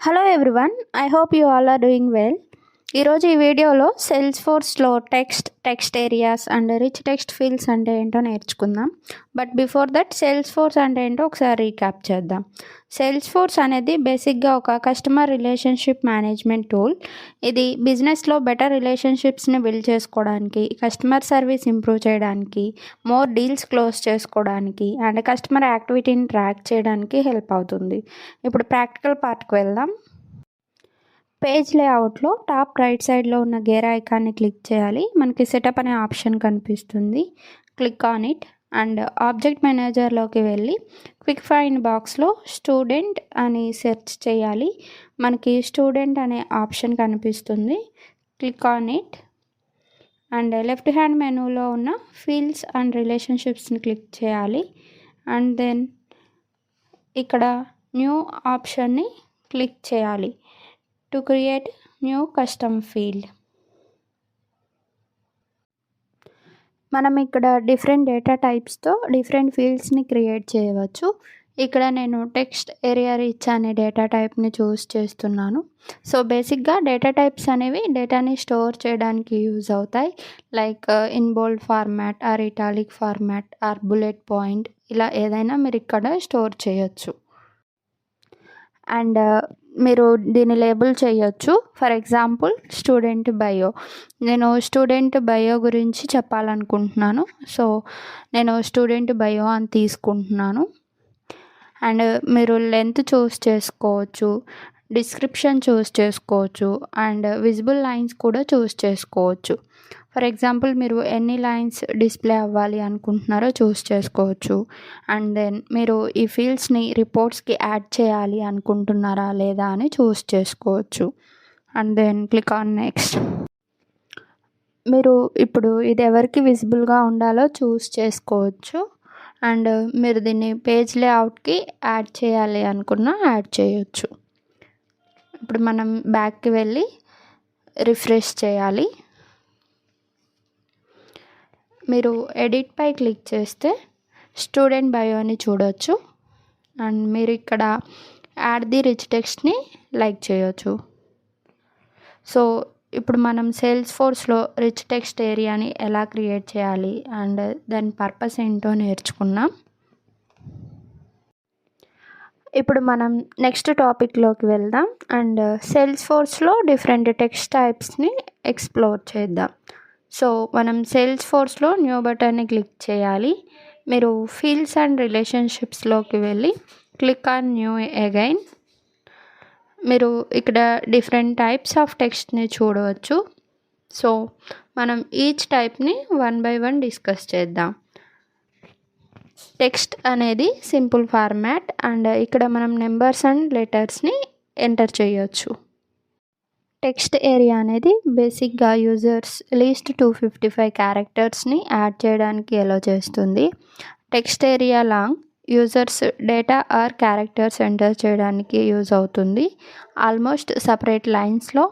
Hello everyone, I hope you all are doing well. ఈరోజు ఈ వీడియోలో సేల్స్ఫోర్స్లో text areas and rich text fields అంటే ఏంటో నేర్చుకుందాం. బట్ బిఫోర్ దట్ సేల్స్ఫోర్స్ అంటే ఏంటో ఒకసారి రీక్యాప్ చేద్దాం. సేల్స్ఫోర్స్ అనేది బేసిక్గా ఒక కస్టమర్ రిలేషన్షిప్ మేనేజ్మెంట్ టూల్. ఇది బిజినెస్లో బెటర్ రిలేషన్షిప్స్ని బిల్డ్ చేసుకోవడానికి, కస్టమర్ సర్వీస్ ఇంప్రూవ్ చేయడానికి, మోర్ డీల్స్ క్లోజ్ చేసుకోవడానికి అండ్ కస్టమర్ యాక్టివిటీని ట్రాక్ చేయడానికి హెల్ప్ అవుతుంది. ఇప్పుడు ప్రాక్టికల్ పార్ట్కి వెళ్దాం. పేజ్ లేఅవుట్లో టాప్ రైట్ సైడ్లో ఉన్న గేర్ ఐకాన్ని క్లిక్ చేయాలి. మనకి సెటప్ అనే ఆప్షన్ కనిపిస్తుంది. Click on it and object మేనేజర్లోకి వెళ్ళి క్విక్ ఫైండ్ బాక్స్లో స్టూడెంట్ అని సెర్చ్ చేయాలి. మనకి స్టూడెంట్ అనే ఆప్షన్ కనిపిస్తుంది. Click on it and left hand మెనూలో ఉన్న ఫీల్డ్స్ అండ్ రిలేషన్షిప్స్ని క్లిక్ చేయాలి. అండ్ దెన్ ఇక్కడ న్యూ ఆప్షన్ని క్లిక్ చేయాలి to create new custom field. మనం ఇక్కడ డిఫరెంట్ డేటా టైప్స్తో డిఫరెంట్ ఫీల్డ్స్ని క్రియేట్ చేయవచ్చు. ఇక్కడ నేను టెక్స్ట్ ఏరియా రిచ్ అనే డేటా టైప్ని చూస్ చేస్తున్నాను. సో బేసిక్గా డేటా టైప్స్ అనేవి డేటాని స్టోర్ చేయడానికి యూజ్ అవుతాయి. Like in bold format or italic format or bullet point, ఇలా ఏదైనా మీరు ఇక్కడ స్టోర్ చేయొచ్చు. అండ్ మీరు దీన్ని లేబుల్ చేయొచ్చు. For example student bio. నేను స్టూడెంట్ బయో గురించి చెప్పాలనుకుంటున్నాను. సో నేను స్టూడెంట్ బయో అని తీసుకుంటున్నాను. అండ్ మీరు లెంత్ చూస్ చేసుకోవచ్చు, డిస్క్రిప్షన్ చూస్ చేసుకోవచ్చు అండ్ విజిబుల్ లైన్స్ కూడా చూస్ చేసుకోవచ్చు. ఫర్ ఎగ్జాంపుల్ మీరు ఎన్ని లైన్స్ డిస్ప్లే అవ్వాలి అనుకుంటున్నారో చూస్ చేసుకోవచ్చు. అండ్ దెన్ మీరు ఈ ఫీల్డ్స్ని రిపోర్ట్స్కి యాడ్ చేయాలి అనుకుంటున్నారా లేదా అని చూస్ చేసుకోవచ్చు. And then click on next. మీరు ఇప్పుడు ఇది ఎవరికి విజిబుల్గా ఉండాలో చూస్ చేసుకోవచ్చు. అండ్ మీరు దీన్ని పేజ్ లేఅవుట్కి యాడ్ చేయాలి అనుకున్నా యాడ్ చేయొచ్చు. ఇప్పుడు మనం బ్యాక్కి వెళ్ళి రిఫ్రెష్ చేయాలి. మీరు ఎడిట్పై క్లిక్ చేస్తే స్టూడెంట్ బయోని చూడవచ్చు. అండ్ మీరు ఇక్కడ యాడ్ ది రిచ్ టెక్స్ట్ని లైక్ చేయొచ్చు. సో ఇప్పుడు మనం సేల్స్ఫోర్స్లో రిచ్ టెక్స్ట్ ఏరియాని ఎలా క్రియేట్ చేయాలి అండ్ దాని పర్పస్ ఏంటో నేర్చుకున్నాం. ఇప్పుడు మనం నెక్స్ట్ టాపిక్లోకి వెళ్దాం అండ్ సేల్స్ఫోర్స్లో డిఫరెంట్ టెక్స్ట్ టైప్స్ని ఎక్స్ప్లోర్ చేద్దాం. సో మనం సేల్స్ఫోర్స్లో న్యూ బటన్ని క్లిక్ చేయాలి. మీరు ఫీల్డ్స్ అండ్ రిలేషన్షిప్స్లోకి వెళ్ళి క్లిక్ ఆన్ న్యూ అగైన్. మీరు ఇక్కడ డిఫరెంట్ టైప్స్ ఆఫ్ టెక్స్ట్ని చూడవచ్చు. సో మనం ఈచ్ టైప్ని వన్ బై వన్ డిస్కస్ చేద్దాం. టెక్స్ట్ అనేది సింపుల్ ఫార్మాట్ అండ్ ఇక్కడ మనం నెంబర్స్ అండ్ లెటర్స్ని ఎంటర్ చేయొచ్చు. టెక్స్ట్ ఏరియా అనేది బేసిక్గా యూజర్స్ లీస్ట్ 255 క్యారెక్టర్స్ని యాడ్ చేయడానికి అలో చేస్తుంది. Text area long users data or characters enter చేయడానికి యూజ్ అవుతుంది. ఆల్మోస్ట్ సపరేట్ లైన్స్లో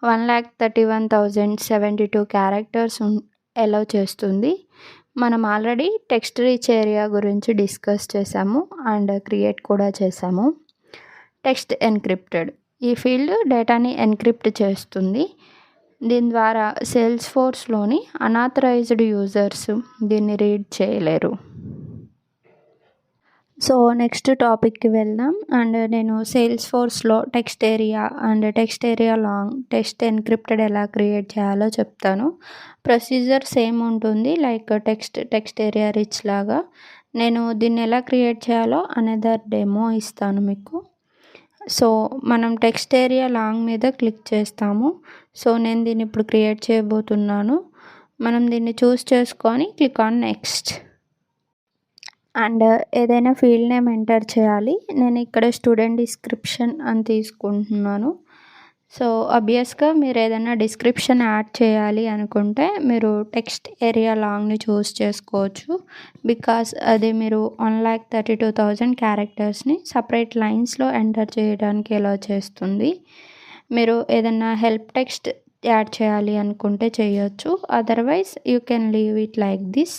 1,31,072 క్యారెక్టర్స్ అలో చేస్తుంది. మనం ఆల్రెడీ టెక్స్ట్ రిచ్ ఏరియా గురించి డిస్కస్ చేసాము అండ్ క్రియేట్ కూడా చేసాము. Text encrypted. ఈ ఫీల్డ్ డేటాని ఎన్క్రిప్ట్ చేస్తుంది. దీని ద్వారా సేల్స్ఫోర్స్లోని అనాథరైజ్డ్ యూజర్స్ దీన్ని రీడ్ చేయలేరు. సో నెక్స్ట్ టాపిక్కి వెళ్దాం అండ్ నేను సేల్స్ఫోర్స్లో text area and text area long text encrypted ఎలా క్రియేట్ చేయాలో చెప్తాను. ప్రొసీజర్ సేమ్ ఉంటుంది లైక్ టెక్స్ట్ ఏరియా రిచ్ లాగా. నేను దీన్ని ఎలా క్రియేట్ చేయాలో అనదర్ డెమో ఇస్తాను మీకు. సో మనం టెక్స్ట్ ఏరియా లాంగ్ మీద క్లిక్ చేస్తాము. సో నేను దీన్ని ఇప్పుడు క్రియేట్ చేయబోతున్నాను. మనం దీన్ని చూస్ చేసుకొని క్లిక్ ఆన్ నెక్స్ట్ అండ్ ఏదైనా ఫీల్డ్ నేమ్ ఎంటర్ చేయాలి. నేను ఇక్కడ స్టూడెంట్ డిస్క్రిప్షన్ అని తీసుకుంటున్నాను. సో ఆబ్వియస్గా మీరు ఏదైనా డిస్క్రిప్షన్ యాడ్ చేయాలి అనుకుంటే మీరు టెక్స్ట్ ఏరియా లాంగ్ని చూస్ చేసుకోవచ్చు. బికాస్ అది మీరు 1,32,000 క్యారెక్టర్స్ని సపరేట్ లైన్స్లో ఎంటర్ చేయడానికి ఎలా చేస్తుంది. మీరు ఏదైనా హెల్ప్ టెక్స్ట్ యాడ్ చేయాలి అనుకుంటే చేయొచ్చు. Otherwise you can leave it like this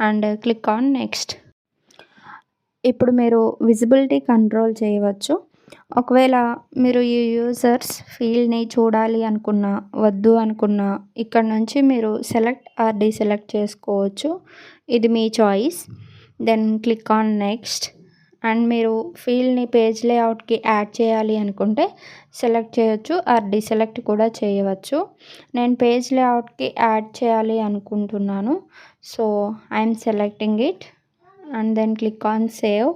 and click on next. ఇప్పుడు మీరు విజిబిలిటీ కంట్రోల్ చేయవచ్చు. ఒకవేళ మీరు ఈ యూజర్స్ ఫీల్డ్ని చూడాలి అనుకున్నా, వద్దు అనుకున్నా ఇక్కడ నుంచి మీరు సెలెక్ట్ ఆర్ డీసెలెక్ట్ చేసుకోవచ్చు. ఇది మీ choice. Then click on next. And మీరు ఫీల్డ్ని పేజ్ లేఅవుట్కి యాడ్ చేయాలి అనుకుంటే సెలెక్ట్ చేయొచ్చు ఆర్ డీసెలెక్ట్ కూడా చేయవచ్చు. నేను పేజ్ లేఅవుట్కి యాడ్ చేయాలి అనుకుంటున్నాను. So I'm selecting it and then click on save.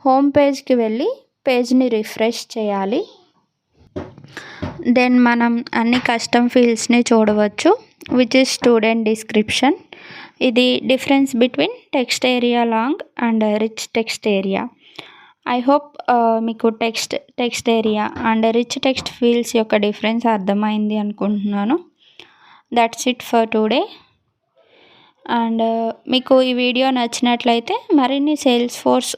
Home పేజ్కి వెళ్ళి పేజ్ని రిఫ్రెష్ చేయాలి. దెన్ మనం అన్ని కస్టమ్ ఫీల్డ్స్ని చూడవచ్చు, విచ్ ఇస్ స్టూడెంట్ డిస్క్రిప్షన్. ఇది difference between text area long and rich text area. I hope మీకు text area and rich text fields యొక్క డిఫరెన్స్ అర్థమైంది అనుకుంటున్నాను. That's it for today. And మీకు ఈ వీడియో నచ్చినట్లయితే మరిన్ని సేల్స్ ఫోర్స్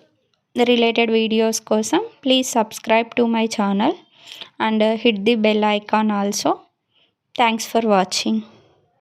రిలేటెడ్ వీడియోస్ కోసం please subscribe to my channel and hit the bell icon also. Thanks for watching.